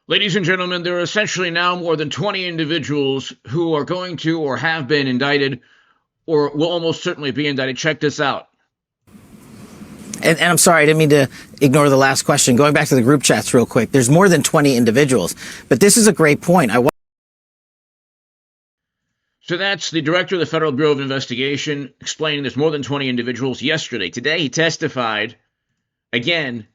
Ladies and gentlemen, there are essentially now more than 20 individuals who are going to or have been indicted or will almost certainly be indicted. Check this out. And I'm sorry, I didn't mean to ignore the last question. Going back to the group chats real quick, there's more than 20 individuals, but this is a great point. So that's the director of the Federal Bureau of Investigation explaining there's more than 20 individuals yesterday. Today he testified again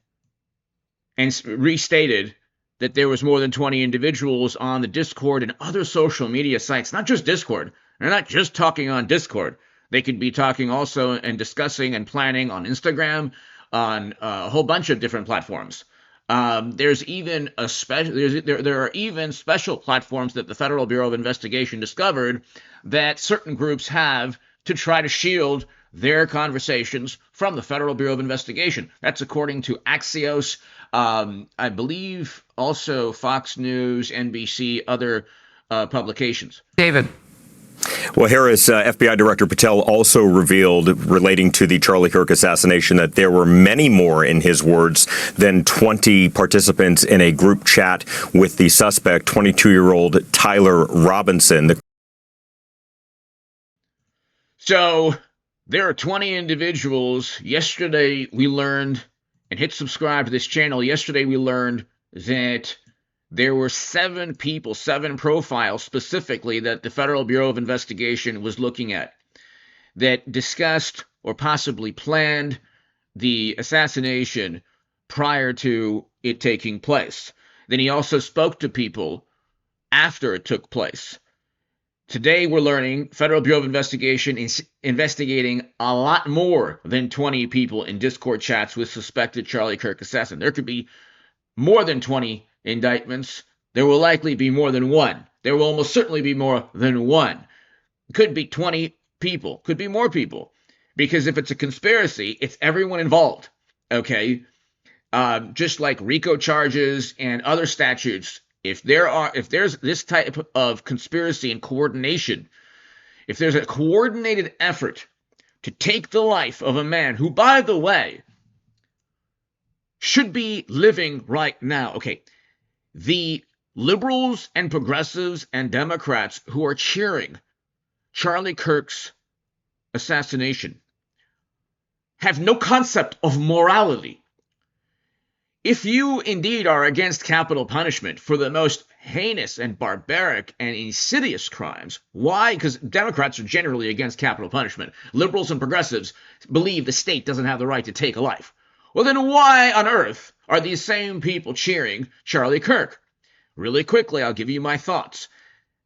and restated that there was more than 20 individuals on the Discord and other social media sites, not just Discord. They're not just talking on Discord. They could be talking also and discussing and planning on Instagram, on a whole bunch of different platforms. There's even a special. There are even special platforms that the Federal Bureau of Investigation discovered that certain groups have to try to shield their conversations from the Federal Bureau of Investigation. That's according to Axios, I believe also Fox News, NBC, other publications. David. Well, Harris, FBI Director Patel also revealed, relating to the Charlie Kirk assassination, that there were many more, in his words, than 20 participants in a group chat with the suspect, 22-year-old Tyler Robinson. So there are 20 individuals. Yesterday we learned, and hit subscribe to this channel, yesterday we learned that there were 7 people, 7 profiles specifically that the Federal Bureau of Investigation was looking at that discussed or possibly planned the assassination prior to it taking place. Then he also spoke to people after it took place. Today we're learning Federal Bureau of Investigation is investigating a lot more than 20 people in Discord chats with suspected Charlie Kirk assassin. There could be more than 20 indictments. There will likely be more than one. There will almost certainly be more than one. Could be 20 people. Could be more people. Because if it's a conspiracy, it's everyone involved. Okay? Just like RICO charges and other statutes, if there's this type of conspiracy and coordination, if there's a coordinated effort to take the life of a man who, by the way, should be living right now. Okay, the liberals and progressives and Democrats who are cheering Charlie Kirk's assassination have no concept of morality. If you indeed are against capital punishment for the most heinous and barbaric and insidious crimes, why? Because Democrats are generally against capital punishment. Liberals and progressives believe the state doesn't have the right to take a life. Well, then why on earth are these same people cheering Charlie Kirk? Really quickly, I'll give you my thoughts.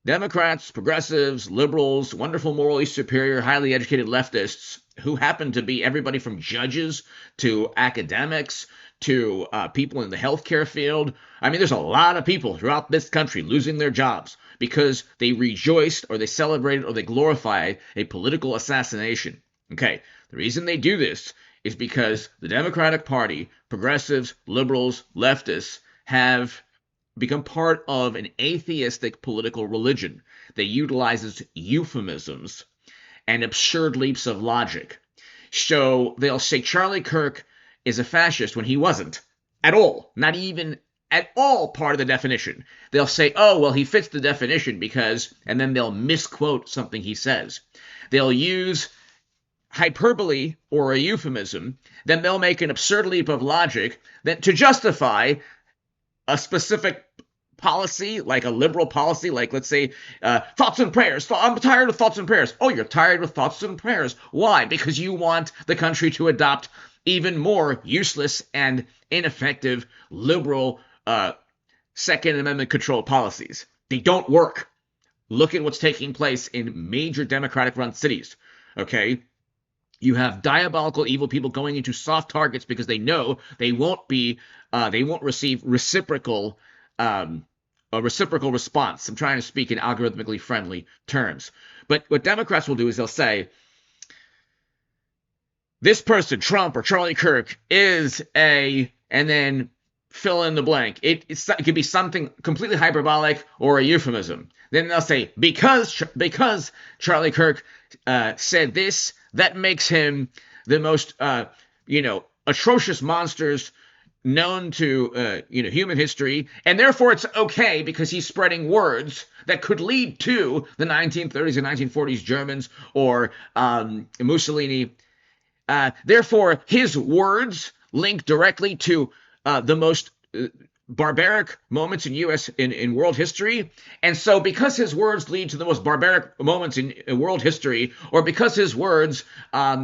Democrats, progressives, liberals, wonderful, morally superior, highly educated leftists who happen to be everybody from judges to academics to people in the healthcare field. I mean, there's a lot of people throughout this country losing their jobs because they rejoiced or they celebrated or they glorified a political assassination. Okay, the reason they do this is because the Democratic Party, progressives, liberals, leftists have become part of an atheistic political religion that utilizes euphemisms and absurd leaps of logic. So they'll say Charlie Kirk is a fascist when he wasn't at all, not even at all part of the definition. They'll say, oh, well, he fits the definition because, and then they'll misquote something he says. They'll use hyperbole or a euphemism, then they'll make an absurd leap of logic that to justify a specific policy, like a liberal policy, like let's say thoughts and prayers. I'm tired of thoughts and prayers. Oh, you're tired of thoughts and prayers. Why? Because you want the country to adopt even more useless and ineffective liberal Second Amendment control policies. They don't work. Look at what's taking place in major Democratic-run cities. Okay? You have diabolical, evil people going into soft targets because they know they won't receive a reciprocal response. I'm trying to speak in algorithmically friendly terms. But what Democrats will do is they'll say, this person, Trump or Charlie Kirk, is a, and then fill in the blank. It could be something completely hyperbolic or a euphemism. Then they'll say, because Charlie Kirk said this, that makes him the most, atrocious monsters known to human history, and therefore it's okay because he's spreading words that could lead to the 1930s and 1940s Germans or Mussolini. Therefore, his words link directly to the most barbaric moments in world history. And so because his words lead to the most barbaric moments in world history, or because his words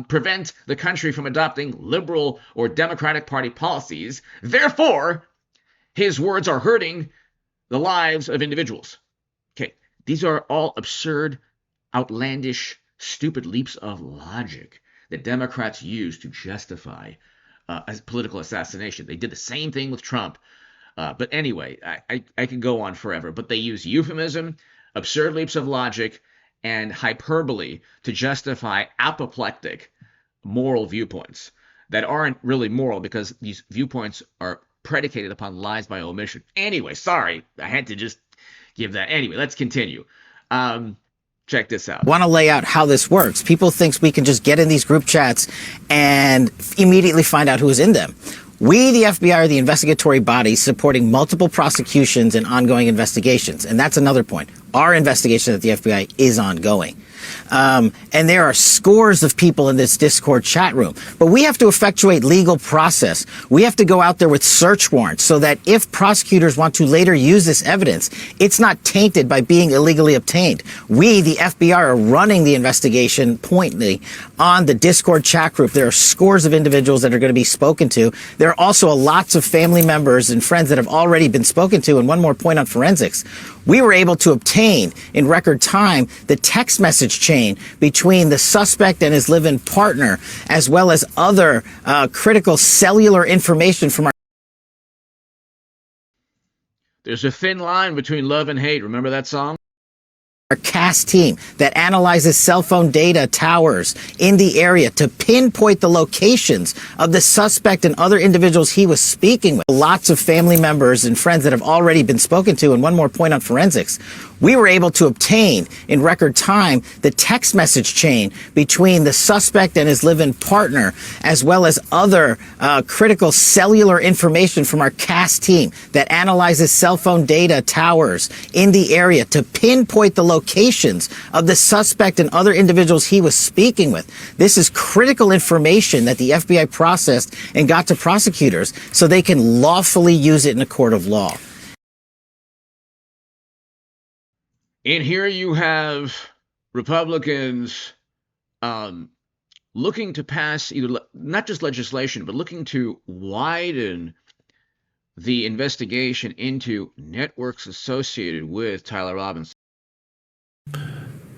prevent the country from adopting liberal or Democratic Party policies, therefore his words are hurting the lives of individuals. Okay, these are all absurd, outlandish, stupid leaps of logic that Democrats use to justify political assassination. They did the same thing with Trump. But anyway, I could go on forever, but they use euphemism, absurd leaps of logic, and hyperbole to justify apoplectic moral viewpoints that aren't really moral because these viewpoints are predicated upon lies by omission. Anyway, sorry, I had to just give that. Anyway, let's continue. Check this out. Want to lay out how this works. People think we can just get in these group chats and immediately find out who is in them. We, the FBI, are the investigatory body supporting multiple prosecutions and ongoing investigations. And that's another point. Our investigation at the FBI is ongoing. And there are scores of people in this Discord chat room. But we have to effectuate legal process. We have to go out there with search warrants so that if prosecutors want to later use this evidence, it's not tainted by being illegally obtained. We, the FBI, are running the investigation pointedly on the Discord chat group. There are scores of individuals that are going to be spoken to. There are also lots of family members and friends that have already been spoken to. And one more point on forensics. We were able to obtain in record time the text message chain between the suspect and his live-in partner, as well as other critical cellular information from our. There's a thin line between love and hate. Remember that song? Our CAS team that analyzes cell phone data towers in the area to pinpoint the locations of the suspect and other individuals he was speaking with. Lots of family members and friends that have already been spoken to. And one more point on forensics. We were able to obtain in record time the text message chain between the suspect and his live-in partner, as well as other critical cellular information from our CAS team that analyzes cell phone data towers in the area to pinpoint the locations of the suspect and other individuals he was speaking with. This is critical information that the FBI processed and got to prosecutors so they can lawfully use it in a court of law. And here you have Republicans looking to pass either not just legislation, but looking to widen the investigation into networks associated with Tyler Robinson.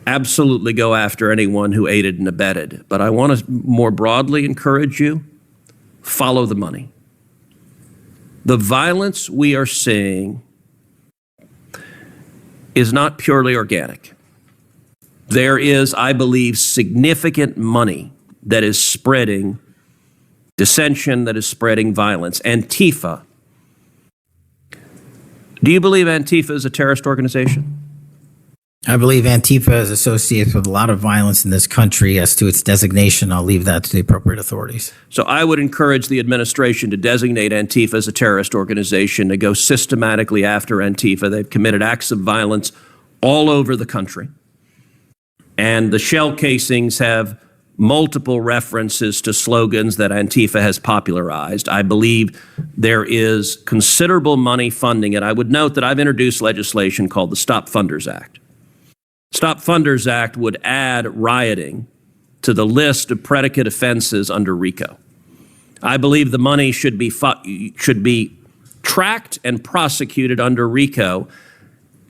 Absolutely go after anyone who aided and abetted. But I want to more broadly encourage you, follow the money. The violence we are seeing is not purely organic. There is, I believe, significant money that is spreading dissension, that is spreading violence. Antifa. Do you believe Antifa is a terrorist organization? I believe Antifa is associated with a lot of violence in this country. As to its designation, I'll leave that to the appropriate authorities. So I would encourage the administration to designate Antifa as a terrorist organization, to go systematically after Antifa. They've committed acts of violence all over the country. And the shell casings have multiple references to slogans that Antifa has popularized. I believe there is considerable money funding it. I would note that I've introduced legislation called the Stop Funders Act. Stop Funders Act would add rioting to the list of predicate offenses under RICO. I believe the money should be tracked and prosecuted under RICO.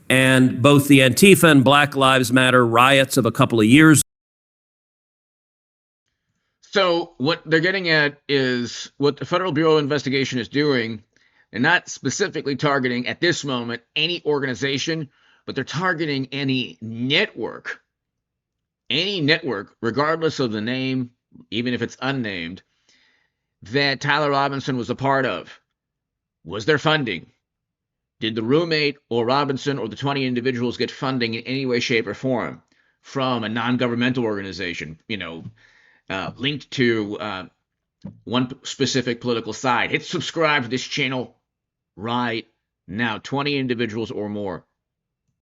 And both the Antifa and Black Lives Matter riots of a couple of years. So what they're getting at is what the Federal Bureau of Investigation is doing. They're not specifically targeting at this moment any organization, but they're targeting any network, regardless of the name, even if it's unnamed, that Tyler Robinson was a part of. Was there funding? Did the roommate or Robinson or the 20 individuals get funding in any way, shape, or form from a non-governmental organization, linked to one specific political side. Hit subscribe to this channel right now. 20 individuals or more.